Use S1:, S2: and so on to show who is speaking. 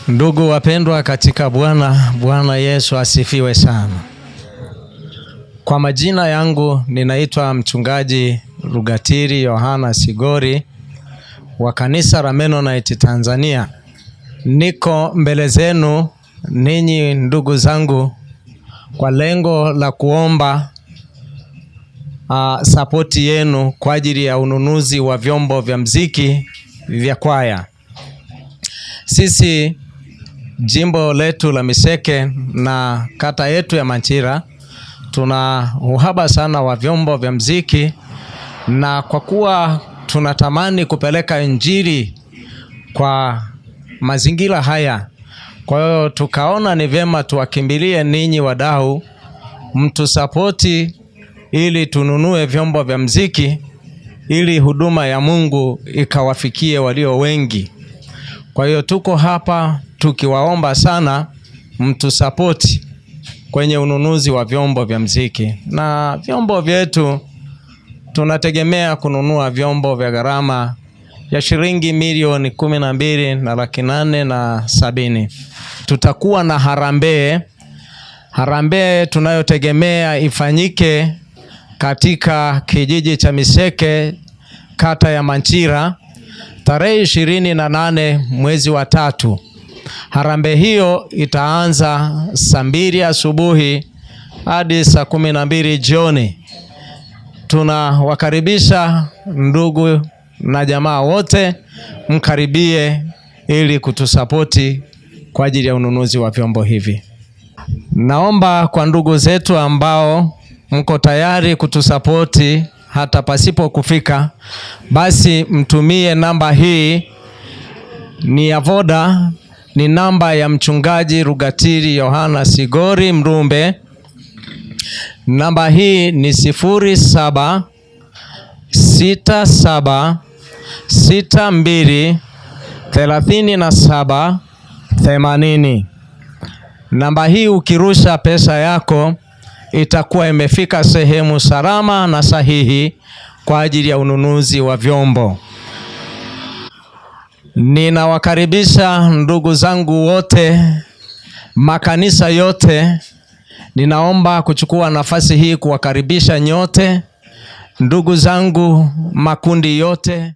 S1: Ndugu wapendwa katika Bwana, Bwana Yesu asifiwe sana. Kwa majina yangu ninaitwa mchungaji Rugatiri Yohana Sigori wa kanisa la Mennonite Tanzania. Niko mbele zenu ninyi ndugu zangu kwa lengo la kuomba sapoti yenu kwa ajili ya ununuzi wa vyombo vya muziki vya kwaya. Sisi jimbo letu la Miseke na kata yetu ya Manchira tuna uhaba sana wa vyombo vya muziki, na kwa kuwa tunatamani kupeleka injili kwa mazingira haya, kwa hiyo tukaona ni vyema tuwakimbilie ninyi wadau mtu sapoti ili tununue vyombo vya muziki ili huduma ya Mungu ikawafikie walio wengi. Kwa hiyo tuko hapa tukiwaomba sana mtu sapoti kwenye ununuzi wa vyombo vya muziki. Na vyombo vyetu tunategemea kununua vyombo vya gharama ya shilingi milioni 12,870. Tutakuwa na harambee tunayotegemea ifanyike katika kijiji cha Miseke, kata ya Manchira, tarehe 28 mwezi wa 3. Harambee hiyo itaanza saa 2 asubuhi hadi saa 12 jioni. Tunawakaribisha ndugu na jamaa wote, mkaribie ili kutusapoti kwa ajili ya ununuzi wa vyombo hivi. Naomba kwa ndugu zetu ambao mko tayari kutusapoti hata pasipo kufika, basi mtumie namba hii, ni ya Voda, ni namba ya mchungaji Rugatiri Yohana Sigori Mrumbe. Namba hii ni 0767623780. Namba hii ukirusha pesa yako itakuwa imefika sehemu salama na sahihi kwa ajili ya ununuzi wa vyombo. Ninawakaribisha ndugu zangu wote, makanisa yote. Ninaomba kuchukua nafasi hii kuwakaribisha nyote, ndugu zangu makundi yote.